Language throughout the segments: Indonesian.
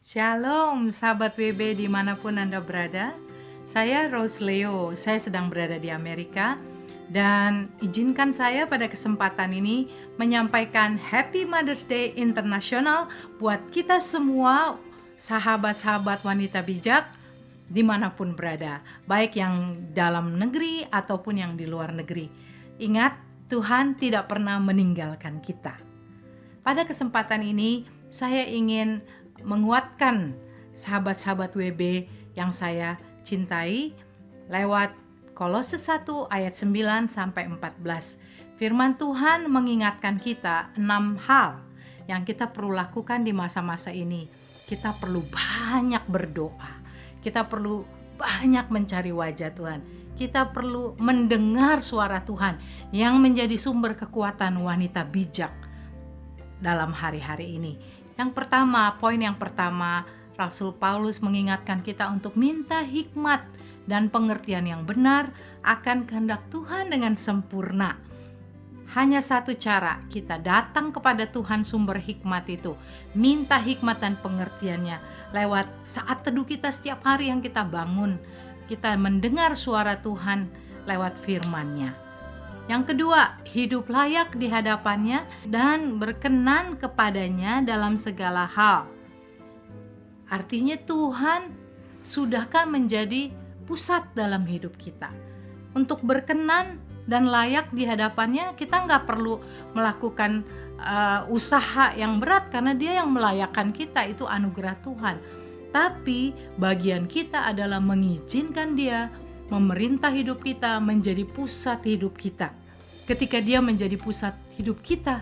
Shalom, sahabat WB dimanapun Anda berada. Saya Rose Leo, saya sedang berada di Amerika. Dan izinkan saya pada kesempatan ini menyampaikan Happy Mother's Day Internasional buat kita semua, sahabat-sahabat wanita bijak dimanapun berada, baik yang dalam negeri ataupun yang di luar negeri. Ingat, Tuhan tidak pernah meninggalkan kita. Pada kesempatan ini, saya ingin menguatkan sahabat-sahabat WB yang saya cintai lewat Kolose 1 ayat 9 sampai 14. Firman Tuhan mengingatkan kita 6 hal yang kita perlu lakukan di masa-masa ini. Kita perlu banyak berdoa. Kita perlu banyak mencari wajah Tuhan. Kita perlu mendengar suara Tuhan yang menjadi sumber kekuatan wanita bijak dalam hari-hari ini. Poin yang pertama, Rasul Paulus mengingatkan kita untuk minta hikmat dan pengertian yang benar akan kehendak Tuhan dengan sempurna. Hanya satu cara kita datang kepada Tuhan sumber hikmat itu, minta hikmat dan pengertiannya lewat saat teduh kita setiap hari yang kita bangun. Kita mendengar suara Tuhan lewat firman-Nya. Yang kedua, hidup layak di hadapannya dan berkenan kepadanya dalam segala hal. Artinya Tuhan sudahkan menjadi pusat dalam hidup kita. Untuk berkenan dan layak di hadapannya, kita nggak perlu melakukan usaha yang berat karena Dia yang melayakkan kita, itu anugerah Tuhan. Tapi bagian kita adalah mengizinkan Dia memerintah hidup kita, menjadi pusat hidup kita. Ketika Dia menjadi pusat hidup kita,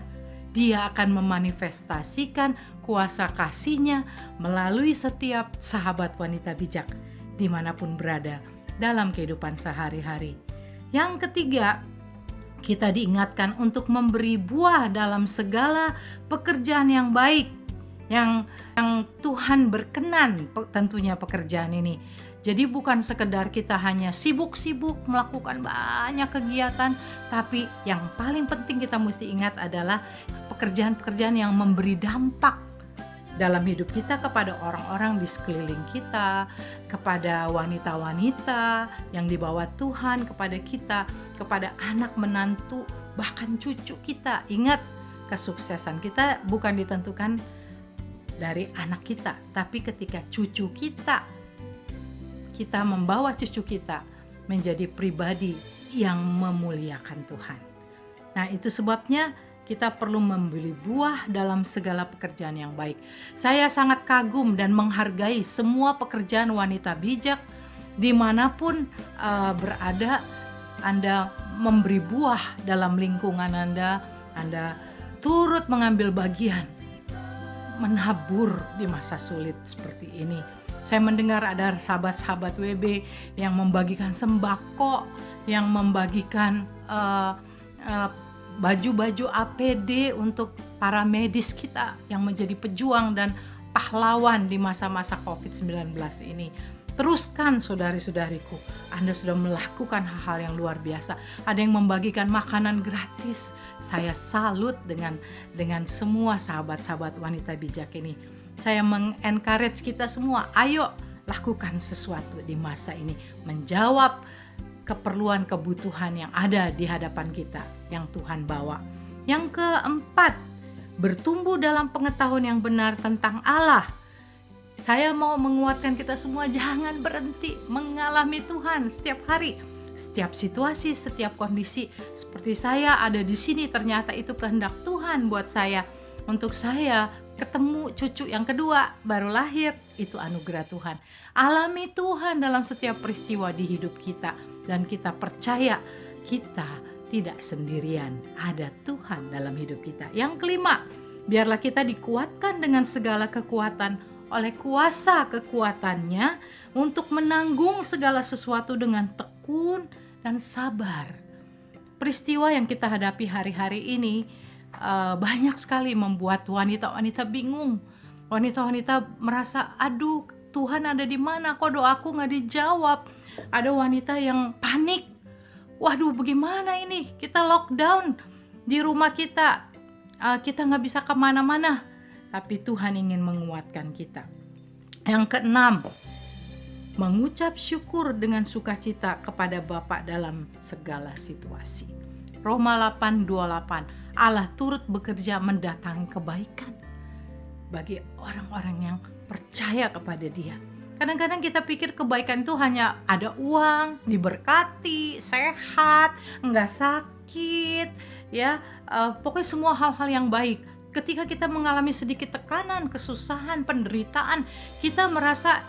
Dia akan memanifestasikan kuasa kasih-Nya melalui setiap sahabat wanita bijak dimanapun berada dalam kehidupan sehari-hari. Yang ketiga, kita diingatkan untuk memberi buah dalam segala pekerjaan yang baik, yang Tuhan berkenan tentunya pekerjaan ini. Jadi bukan sekedar kita hanya sibuk-sibuk melakukan banyak kegiatan, tapi yang paling penting kita mesti ingat adalah pekerjaan-pekerjaan yang memberi dampak dalam hidup kita kepada orang-orang di sekeliling kita, kepada wanita-wanita yang dibawa Tuhan kepada kita, kepada anak menantu, bahkan cucu kita. Ingat, kesuksesan kita bukan ditentukan dari anak kita, tapi ketika cucu kita membawa cucu kita menjadi pribadi yang memuliakan Tuhan. Nah, itu sebabnya kita perlu memberi buah dalam segala pekerjaan yang baik. Saya sangat kagum dan menghargai semua pekerjaan wanita bijak dimanapun berada. Anda memberi buah dalam lingkungan Anda turut mengambil bagian menabur di masa sulit seperti ini. Saya mendengar ada sahabat-sahabat WB yang membagikan sembako, yang membagikan baju-baju APD untuk para medis kita yang menjadi pejuang dan pahlawan di masa-masa COVID-19 ini. Teruskan saudari-saudariku, Anda sudah melakukan hal-hal yang luar biasa. Ada yang membagikan makanan gratis. Saya salut dengan semua sahabat-sahabat wanita bijak ini. Saya mengencourage kita semua, ayo lakukan sesuatu di masa ini, menjawab keperluan kebutuhan yang ada di hadapan kita yang Tuhan bawa. Yang keempat, bertumbuh dalam pengetahuan yang benar tentang Allah. Saya mau menguatkan kita semua, jangan berhenti mengalami Tuhan setiap hari, setiap situasi, setiap kondisi. Seperti saya ada di sini, ternyata itu kehendak Tuhan buat saya. Untuk saya ketemu cucu yang kedua baru lahir, itu anugerah Tuhan. Alami Tuhan dalam setiap peristiwa di hidup kita, dan kita percaya kita tidak sendirian, ada Tuhan dalam hidup kita. Yang kelima, biarlah kita dikuatkan dengan segala kekuatan oleh kuasa kekuatannya untuk menanggung segala sesuatu dengan tekun dan sabar. Peristiwa yang kita hadapi hari-hari ini banyak sekali membuat wanita-wanita bingung. Wanita-wanita merasa, aduh Tuhan ada di mana? Kok doaku gak dijawab? Ada wanita yang panik. Waduh, bagaimana ini? Kita lockdown. di rumah kita, kita nggak bisa kemana-mana, tapi Tuhan ingin menguatkan kita. Yang keenam, mengucap syukur dengan sukacita kepada Bapa dalam segala situasi. Roma 8:28, Allah turut bekerja mendatangkan kebaikan bagi orang-orang yang percaya kepada Dia. Kadang-kadang kita pikir kebaikan itu hanya ada uang, diberkati, sehat, nggak sakit, ya, pokoknya semua hal-hal yang baik. Ketika kita mengalami sedikit tekanan, kesusahan, penderitaan, kita merasa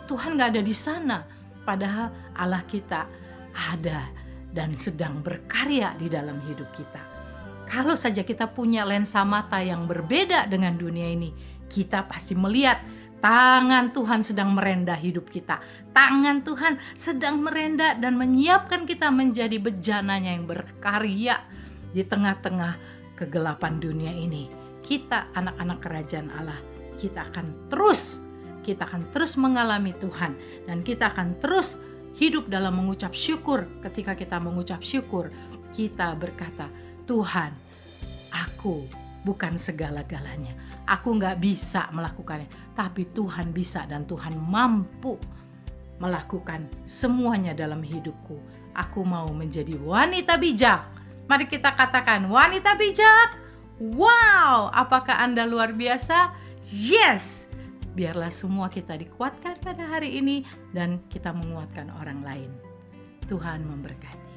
Tuhan nggak ada di sana. Padahal Allah kita ada dan sedang berkarya di dalam hidup kita. Kalau saja kita punya lensa mata yang berbeda dengan dunia ini, kita pasti melihat tangan Tuhan sedang merendah hidup kita. Tangan Tuhan sedang merendah dan menyiapkan kita menjadi bejananya yang berkarya di tengah-tengah kegelapan dunia ini. Kita anak-anak kerajaan Allah, kita akan terus mengalami Tuhan, dan kita akan terus hidup dalam mengucap syukur. Ketika kita mengucap syukur, kita berkata, Tuhan, aku bukan segala-galanya, aku gak bisa melakukannya, tapi Tuhan bisa dan Tuhan mampu melakukan semuanya dalam hidupku. Aku mau menjadi wanita bijak. Mari kita katakan, wanita bijak. Wow, apakah Anda luar biasa? Yes! Biarlah semua kita dikuatkan pada hari ini dan kita menguatkan orang lain. Tuhan memberkati.